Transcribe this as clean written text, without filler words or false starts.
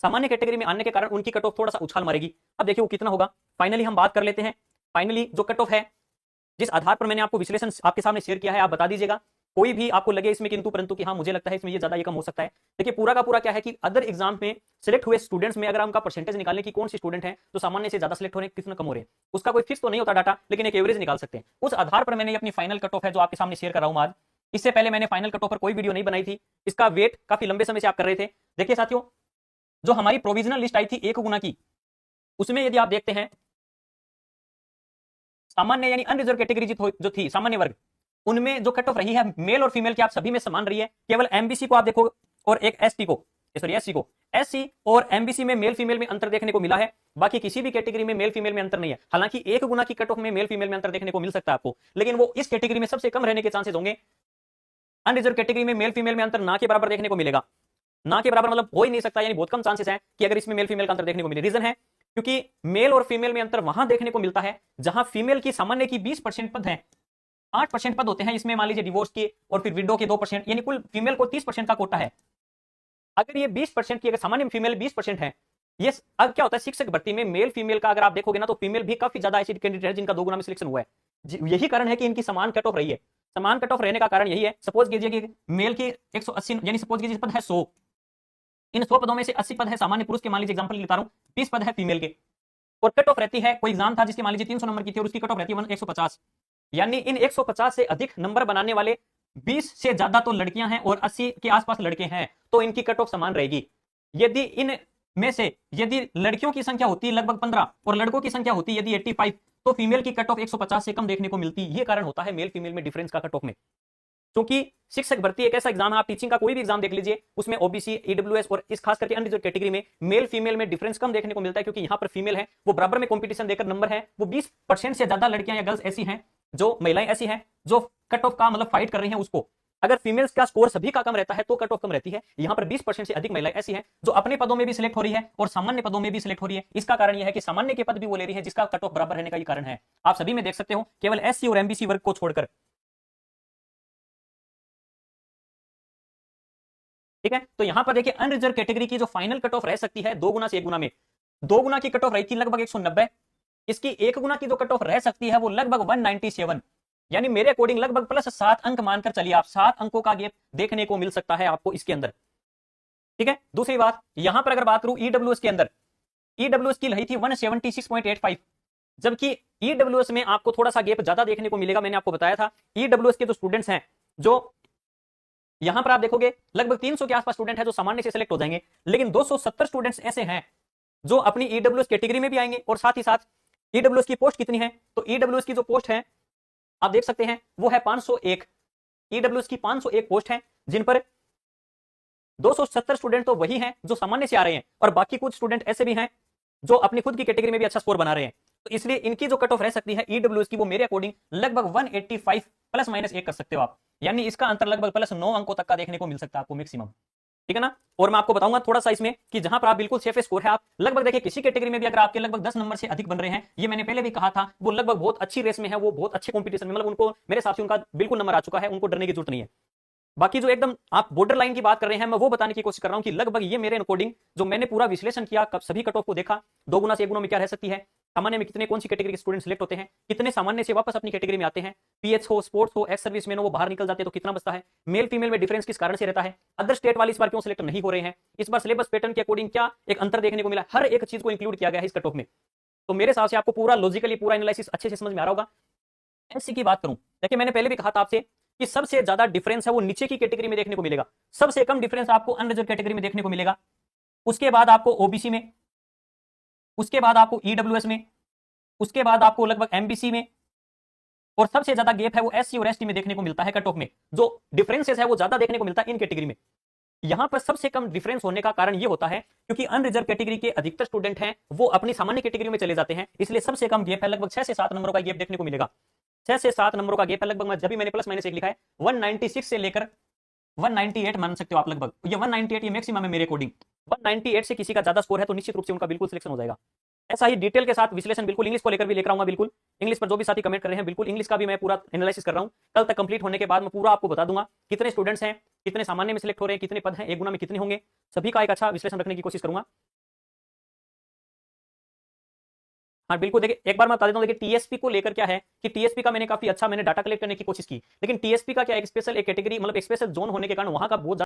सामान्य कैटेगरी में आने के कारण उनकी कट ऑफ थोड़ा सा उछाल मारेगी। अब देखिए वो कितना होगा, फाइनली हम बात कर लेते हैं। फाइनली जो कट ऑफ है, जिस आधार पर मैंने आपको विश्लेषण आपके सामने शेयर किया है, आप बता दीजिएगा कोई भी आपको लगे इसमें किंतु परंतु कि हाँ मुझे लगता है इसमें ये ज्यादा ये कम हो सकता है। देखिए पूरा का पूरा क्या है कि अदर एग्जाम में सिलेक्ट हुए स्टूडेंट्स में अगर उनका परसेंटेज निकालने की कौन सी स्टूडेंट है तो सामान्य से ज्यादा सिलेक्ट हो रहे हैं, कितना कम हो रहे हैं, उसका कोई फिक्स तो नहीं होता डाटा, लेकिन एक एवरेज निकाल सकते हैं। उस आधार पर मैंने अपनी फाइनल कट ऑफ है जो आपके सामने शेयर कर रहा हूं आज। इससे पहले मैंने फाइनल कट ऑफ पर कोई वीडियो नहीं बनाई थी, इसका वेट काफी लंबे समय से आप कर रहे थे। देखिए साथियों, जो हमारी प्रोविजनल लिस्ट आई थी 1 गुना की, उसमें यदि आप देखते हैं सामान्य यानी अनरिजर्व कैटेगरी जो थी सामान्य वर्ग, उनमें जो कट ऑफ रही है मेल और फीमेल की आप सभी में समान रही है। केवल एमबीसी को आप देखो और एक एसटी को, सॉरी एससी को, एससी और एमबीसी में मेल फीमेल में अंतर देखने को मिला है। बाकी किसी भी कैटेगरी में मेल फीमेल में अंतर नहीं है। हालांकि 1 गुना की कट ऑफ में मेल फीमेल में अंतर देखने को मिल सकता है आपको, लेकिन वो इस कैटेगरी में सबसे कम रहने के चांसेस होंगे। अनरिजर्व कैटेगरी में मेल फीमेल में अंतर ना के बराबर देखने को मिलेगा, ना के बराबर मतलब हो ही नहीं सकता, यानी बहुत कम चांसेस है कि अगर इसमें मेल फीमेल का अंतर देखने को मिले। रीजन है क्योंकि मेल और फीमेल में अंतर वहां देखने को मिलता है जहां फीमेल की सामान्य की 20% पद है, 8% पद होते हैं इसमें, मान लीजिए डिवोर्स के और फिर विडो के 2%, यानी कुल फीमेल को 30% का कोटा है। अगर ये 20% की, अगर सामान्य फीमेल 20% है, ये अब क्या होता है शिक्षक भर्ती में मेल फीमेल का अगर आप देखोगे ना तो फीमेल भी काफी ज्यादा ऐसी कैंडिडेट है जिनका 2 गुना में सिलेक्शन हुआ है। यही कारण है कि इनकी समान कट ऑफ रही है। समान कट ऑफ रहने का कारण यही है, सपोज कीजिए कि मेल की 180 यानी सपोज कीजिए पद है 100, इन 100 पदों में से 80 पद है सामान्य पुरुष के, मान लीजिए एग्जांपल लेता हूं, 20 पद है फीमेल के, और कट ऑफ रहती है, कोई एग्जाम था जिसके मान लीजिए 300 नंबर की थी और उसकी कट ऑफ रहती है 150, यानी इन 150 से अधिक नंबर बनाने वाले 20 से ज्यादा तो लड़कियां हैं और 80 के आसपास लड़के हैं, तो इनकी कट ऑफ समान रहेगी। यदि इन में से यदि लड़कियों की संख्या होती है लगभग 15 और लड़कों की संख्या होती है यदि 85, तो फीमेल की कट ऑफ 150 से कम देखने को मिलती। ये कारण होता है मेल फीमेल में डिफरेंस का कट ऑफ में। क्योंकि शिक्षक भर्ती एक ऐसा एग्जाम है, आप टीचिंग का कोई भी एग्जाम देख लीजिए, उसमें ओबीसी, ईडब्ल्यूएस और इस खास करके अनरिजर्व कैटेगरी में मेल फीमेल में डिफरेंस कम देखने को मिलता है, क्योंकि यहां पर फीमेल है वो बराबर में कंपटीशन देकर नंबर है वो 20% से ज्यादा लड़कियां या गर्ल्स ऐसी हैं, जो महिलाएं ऐसी हैं जो कट ऑफ का मतलब फाइट कर रही हैं उसको। अगर फीमेल्स का स्कोर सभी का कम रहता है तो कट ऑफ कम रहती है। यहां पर 20% से अधिक महिलाएं ऐसी हैं जो अपने पदों में भी सिलेक्ट हो रही है और सामान्य पदों में भी सिलेक्ट हो रही है। इसका कारण यह है कि सामान्य के पद भी वो ले रही है जिसका कट ऑफ बराबर रहने का ये कारण है। आप सभी में देख सकते हो, केवल एससी और एमबीसी वर्ग को छोड़कर, ठीक है। तो यहां पर देखिए अनरिजर्व कैटेगरी की जो फाइनल कट ऑफ रह सकती है 2 गुना से 1 गुना में, 2 गुना की कट ऑफ रही थी लगभग 190, इसकी 1 गुना की जो कट ऑफ रह सकती है वो लगभग 197, यानी मेरे अकॉर्डिंग लगभग प्लस 7 अंक मानकर चलिए आप, 7 अंकों का गैप देखने को मिल सकता है आपको इसके अंदर, ठीक है। दूसरी बात, यहां पर अगर बात करूं ईडब्ल्यूएस के अंदर, ईडब्ल्यूएस की रही थी 176.85, जबकि ईडब्ल्यूएस में आपको थोड़ा सा गैप ज्यादा देखने को मिलेगा। मैंने आपको बताया था ईडब्ल्यूएस के जो स्टूडेंट्स हैं, जो यहां पर आप देखोगे लगभग 300 के आसपास स्टूडेंट है जो सामान्य से सिलेक्ट हो जाएंगे, लेकिन 270 स्टूडेंट्स ऐसे हैं जो अपनी ईडब्ल्यूएस कैटेगरी में भी आएंगे। और साथ ही साथ ईडब्ल्यूएस की पोस्ट कितनी है, तो ईडब्ल्यूएस की जो पोस्ट है आप देख सकते हैं वो है 501, ईडब्ल्यूएस की 501 पोस्ट है, जिन पर 270 स्टूडेंट तो वही हैं जो सामान्य से आ रहे हैं और बाकी कुछ स्टूडेंट ऐसे भी हैं जो अपनी खुद की कैटेगरी में भी अच्छा स्कोर बना रहे हैं। तो इसलिए इनकी जो कट ऑफ रह सकती है ईडब्ल्यूएस की, वो मेरे अकॉर्डिंग लगभग 185 प्लस माइनस 1 कर सकते हो आप, यानी इसका अंतर लगभग प्लस 9 अंकों तक का देखने को मिल सकता है आपको मैक्सिमम, ठीक है ना। और मैं आपको बताऊंगा थोड़ा सा इसमें कि जहां पर आप बिल्कुल सेफ स्कोर है, आप लगभग देखिए किसी कैटेगरी में भी अगर आपके लगभग 10 नंबर से अधिक बन रहे हैं, ये मैंने पहले भी कहा था, वो लगभग बहुत अच्छी रेस में है, वो बहुत अच्छे कंपटीशन में, मतलब उनको मेरे हिसाब से उनका बिल्कुल नंबर आ चुका है, उनको डरने की जरूरत नहीं है। बाकी जो एकदम आप बॉर्डर लाइन की बात कर रहे हैं, मैं वो बताने की कोशिश कर रहा हूं कि लगभग ये मेरे अकॉर्डिंग जो मैंने पूरा विश्लेषण किया, सभी कट ऑफ को देखा, 2 गुना से 1 गुना में क्या रह सकती है, सामान्य में कितने कौन सी कैटेगरी के स्टूडेंट सिलेक्ट होते हैं, कितने सामान्य से वापस अपनी कैटेगरी में आते हैं, पीएच हो, स्पोर्ट्स हो, एक्स सर्विस में हो, वो बाहर निकल जाते हैं तो कितना बचता है, मेल फीमेल में डिफरेंस किस कारण से रहता है, अदर स्टेट वाले इस बार क्यों सिलेक्ट नहीं हो रहे हैं, इस बार सिलेबस पैटर्न के अकॉर्डिंग क्या एक अंतर देखने को मिला, हर एक चीज को इंक्लूड किया गया है इस कट ऑफ में। तो मेरे हिसाब से आपको पूरा लॉजिकली पूरा एनालिसिस अच्छे से समझ में आ रहा होगा। एससी की बात करूं, देखिए मैंने पहले भी कहा था आपसे कि सबसे ज्यादा डिफरेंस है वो नीचे की कैटेगरी में देखने को मिलेगा, सबसे कम डिफरेंस आपको अनरिजर्व कैटेगरी में देखने को मिलेगा, उसके बाद आपको ओबीसी में, उसके बाद आपको ईडब्ल्यूएस में, उसके बाद आपको लगभग एमबीसी में, और सबसे ज्यादा गैप है वो एससी और एसटी में देखने को मिलता है कट ऑफ में, जो डिफरेंसेस है वो ज्यादा देखने को मिलता है इन कैटेगरी में। यहां पर सबसे कम डिफरेंस होने का कारण ये होता है क्योंकि अनरिजर्व कैटेगरी के अधिकतर स्टूडेंट हैं वो अपनी सामान्य कैटेगरी में चले जाते हैं, इसलिए सबसे कम गैप है, लगभग 6 से 7 नंबरों का गैप देखने को मिलेगा, 6 से 7 नंबरों का गैप है लगभग। जब भी मैंने प्लस माइनस 1 लिखा है 196 से लेकर 198 मान सकते हो आप, लगभग ये 198 ये मैक्सिमम है मेरे अकॉर्डिंग। 198 से किसी का ज्यादा स्कोर है तो निश्चित रूप से उनका बिल्कुल सिलेक्शन हो जाएगा। ऐसा ही डिटेल के साथ विश्लेषण बिल्कुल इंग्लिश को लेकर भी लेकर आऊंगा, बिल्कुल इंग्लिश पर जो भी साथी कमेंट कर रहे हैं बिल्कुल इंग्लिश का भी मैं पूरा एनालिसिस कर रहा हूं। कल तक कंप्लीट होने के बाद मैं पूरा आपको बता दूंगा कितने स्टूडेंट्स हैं, कितने सामान्य में सिलेक्ट हो रहे हैं, कितने पद हैं, 1 गुना में कितने होंगे, सभी का एक अच्छा विश्लेषण रखने की कोशिश करूंगा। हाँ बिल्कुल, देखिए एक बार मैं बता देता हूँ, देखिए टीएसपी को लेकर क्या है कि टीएसपी का मैंने काफी अच्छा मैंने डाटा कलेक्ट करने की कोशिश की, लेकिन टीएसपी का क्या एक स्पेशल एक कैटेगरी मतलब एक स्पेशल जोन होने के कारण वहां का बहुत